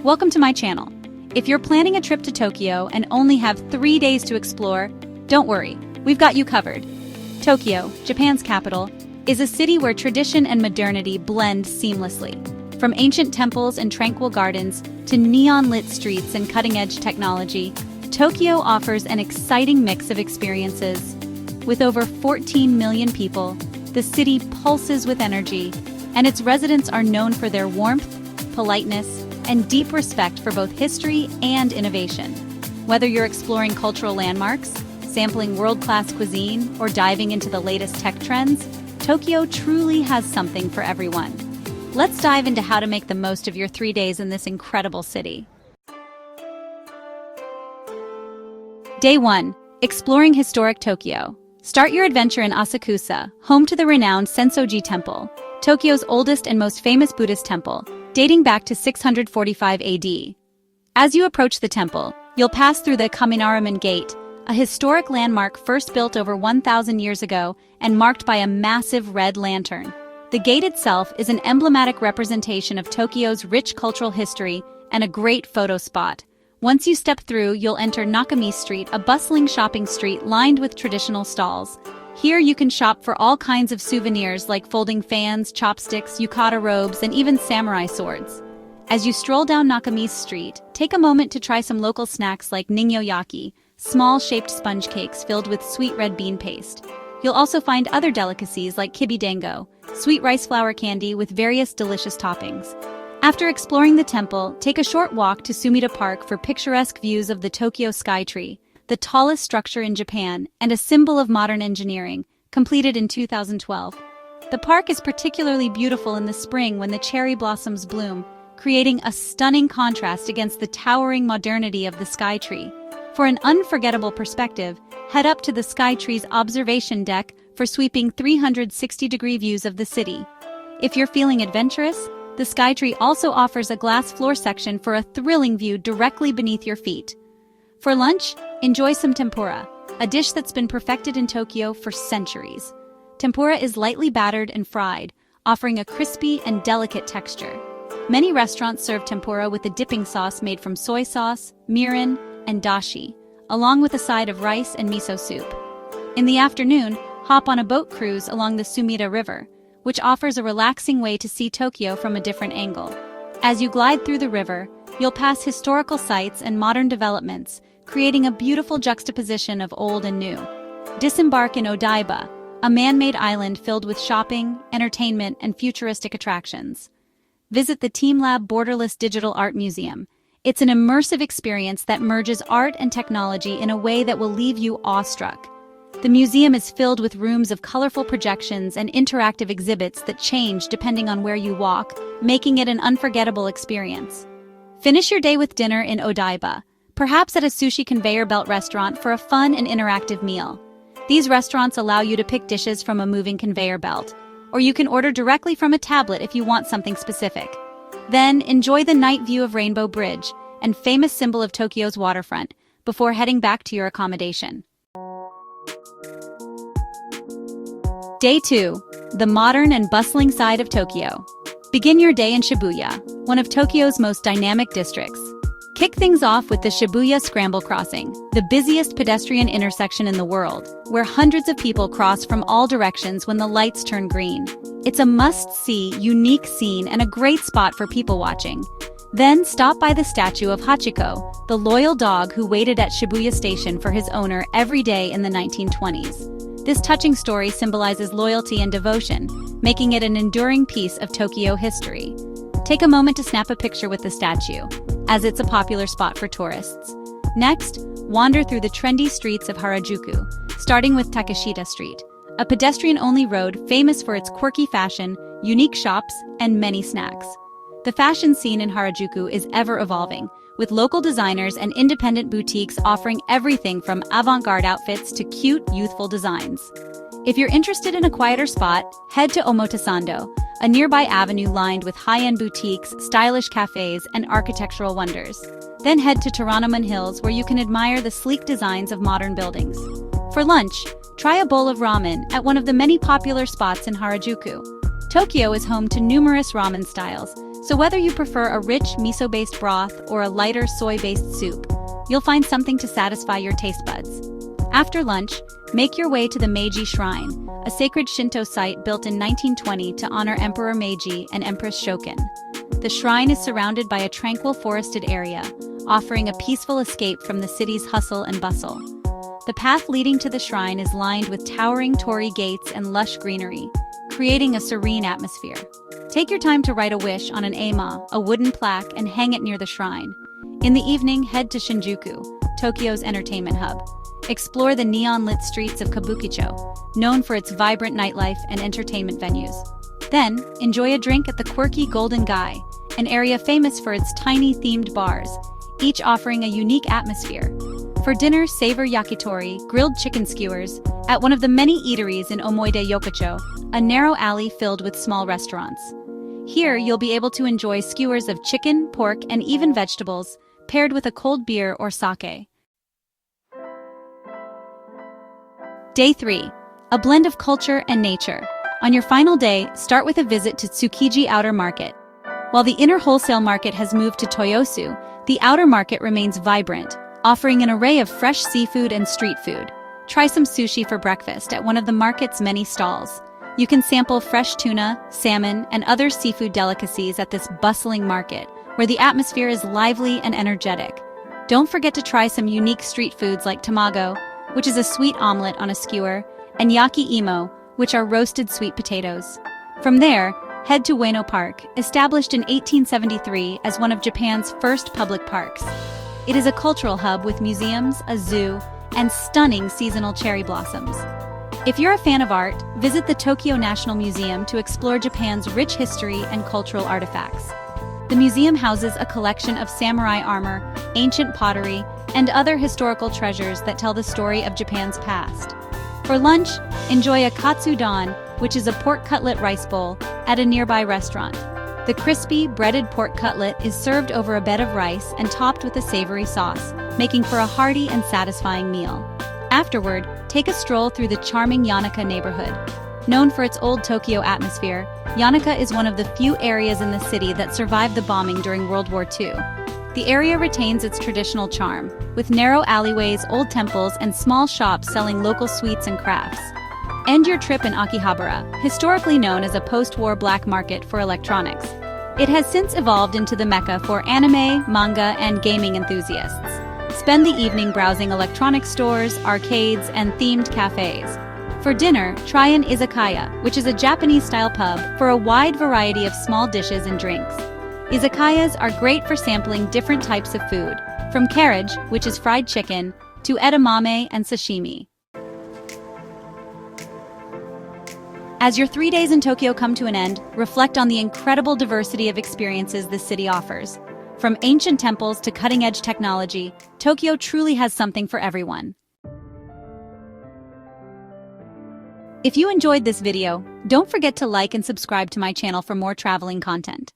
Welcome to my channel. If you're planning a trip to Tokyo and only have 3 days to explore, don't worry, we've got you covered. Tokyo, Japan's capital, is a city where tradition and modernity blend seamlessly. From ancient temples and tranquil gardens to neon-lit streets and cutting-edge technology, Tokyo offers an exciting mix of experiences. With over 14 million people, the city pulses with energy, and its residents are known for their warmth, politeness, and deep respect for both history and innovation. Whether you're exploring cultural landmarks, sampling world-class cuisine, or diving into the latest tech trends, Tokyo truly has something for everyone. Let's dive into how to make the most of your 3 days in this incredible city. Day 1. Exploring historic Tokyo. Start your adventure in Asakusa, home to the renowned Senso-ji Temple, Tokyo's oldest and most famous Buddhist temple, dating back to 645 AD. As you approach the temple, you'll pass through the Ramen Gate, a historic landmark first built over 1,000 years ago and marked by a massive red lantern. The gate itself is an emblematic representation of Tokyo's rich cultural history and a great photo spot. Once you step through, you'll enter Nakamise Street, a bustling shopping street lined with traditional stalls. Here you can shop for all kinds of souvenirs like folding fans, chopsticks, yukata robes, and even samurai swords. As you stroll down Nakamise Street, take a moment to try some local snacks like nignoyaki, small-shaped sponge cakes filled with sweet red bean paste. You'll also find other delicacies like kibidango, sweet rice flour candy with various delicious toppings. After exploring the temple, take a short walk to Sumida Park for picturesque views of the Tokyo Skytree, the tallest structure in Japan and a symbol of modern engineering, completed in 2012. The park is particularly beautiful in the spring when the cherry blossoms bloom, creating a stunning contrast against the towering modernity of the Skytree. For an unforgettable perspective, head up to the Skytree's observation deck for sweeping 360-degree views of the city. If you're feeling adventurous, the Skytree also offers a glass floor section for a thrilling view directly beneath your feet. For lunch, enjoy some tempura, a dish that's been perfected in Tokyo for centuries. Tempura is lightly battered and fried, offering a crispy and delicate texture. Many restaurants serve tempura with a dipping sauce made from soy sauce, mirin, and dashi, along with a side of rice and miso soup. In the afternoon, hop on a boat cruise along the Sumida River, which offers a relaxing way to see Tokyo from a different angle. As you glide through the river, you'll pass historical sites and modern developments, creating a beautiful juxtaposition of old and new. Disembark in Odaiba, a man-made island filled with shopping, entertainment, and futuristic attractions. Visit the teamLab Borderless Digital Art Museum. It's an immersive experience that merges art and technology in a way that will leave you awestruck. The museum is filled with rooms of colorful projections and interactive exhibits that change depending on where you walk, making it an unforgettable experience. Finish your day with dinner in Odaiba, perhaps at a sushi conveyor belt restaurant for a fun and interactive meal. These restaurants allow you to pick dishes from a moving conveyor belt, or you can order directly from a tablet if you want something specific. Then, enjoy the night view of Rainbow Bridge, and famous symbol of Tokyo's waterfront, before heading back to your accommodation. Day 2. The modern and bustling side of Tokyo. Begin your day in Shibuya, one of Tokyo's most dynamic districts. Kick things off with the Shibuya Scramble Crossing, the busiest pedestrian intersection in the world, where hundreds of people cross from all directions when the lights turn green. It's a must-see, unique scene and a great spot for people watching. Then stop by the statue of Hachiko, the loyal dog who waited at Shibuya Station for his owner every day in the 1920s. This touching story symbolizes loyalty and devotion, making it an enduring piece of Tokyo history. Take a moment to snap a picture with the statue, as it's a popular spot for tourists. Next, wander through the trendy streets of Harajuku, starting with Takeshita Street, a pedestrian-only road famous for its quirky fashion, unique shops, and many snacks. The fashion scene in Harajuku is ever-evolving, with local designers and independent boutiques offering everything from avant-garde outfits to cute, youthful designs. If you're interested in a quieter spot, head to Omotesando, a nearby avenue lined with high-end boutiques, stylish cafes, and architectural wonders. Then head to Toranomon Hills, where you can admire the sleek designs of modern buildings. For lunch, try a bowl of ramen at one of the many popular spots in Harajuku. Tokyo is home to numerous ramen styles, So whether you prefer a rich miso-based broth or a lighter soy-based soup, you'll find something to satisfy your taste buds. After lunch, make your way to the Meiji Shrine, a sacred Shinto site built in 1920 to honor Emperor Meiji and Empress Shokin. The shrine is surrounded by a tranquil forested area, offering a peaceful escape from the city's hustle and bustle. The path leading to the shrine is lined with towering torii gates and lush greenery, creating a serene atmosphere. Take your time to write a wish on an ema, a wooden plaque, and hang it near the shrine. In the evening, head to Shinjuku, Tokyo's entertainment hub. Explore the neon-lit streets of Kabukicho, known for its vibrant nightlife and entertainment venues. Then, enjoy a drink at the quirky Golden Guy, an area famous for its tiny themed bars, each offering a unique atmosphere. For dinner, savor yakitori, grilled chicken skewers, at one of the many eateries in Omoide, Yokocho, a narrow alley filled with small restaurants. Here, you'll be able to enjoy skewers of chicken, pork, and even vegetables, paired with a cold beer or sake. Day 3. A blend of culture and nature. On your final day, start with a visit to Tsukiji Outer Market. While the inner wholesale market has moved to Toyosu, the outer market remains vibrant, offering an array of fresh seafood and street food. Try some sushi for breakfast at one of the market's many stalls. You can sample fresh tuna, salmon, and other seafood delicacies at this bustling market, where the atmosphere is lively and energetic. Don't forget to try some unique street foods like tamago, which is a sweet omelet on a skewer, and yaki-imo, which are roasted sweet potatoes. From there, head to Ueno Park, established in 1873 as one of Japan's first public parks. It is a cultural hub with museums, a zoo, and stunning seasonal cherry blossoms. If you're a fan of art, visit the Tokyo National Museum to explore Japan's rich history and cultural artifacts. The museum houses a collection of samurai armor, ancient pottery, and other historical treasures that tell the story of Japan's past. For lunch, enjoy a Katsu-don, which is a pork cutlet rice bowl, at a nearby restaurant. The crispy, breaded pork cutlet is served over a bed of rice and topped with a savory sauce, making for a hearty and satisfying meal. Afterward, take a stroll through the charming Yanaka neighborhood. Known for its old Tokyo atmosphere, Yanaka is one of the few areas in the city that survived the bombing during World War II. The area retains its traditional charm, with narrow alleyways, old temples, and small shops selling local sweets and crafts. End your trip in Akihabara, historically known as a post-war black market for electronics. It has since evolved into the mecca for anime, manga, and gaming enthusiasts. Spend the evening browsing electronics stores, arcades, and themed cafes. For dinner, try an izakaya, which is a Japanese-style pub, for a wide variety of small dishes and drinks. Izakayas are great for sampling different types of food, from carriage, which is fried chicken, to edamame and sashimi. As your 3 days in Tokyo come to an end, reflect on the incredible diversity of experiences this city offers. From ancient temples to cutting-edge technology, Tokyo truly has something for everyone. If you enjoyed this video, don't forget to like and subscribe to my channel for more traveling content.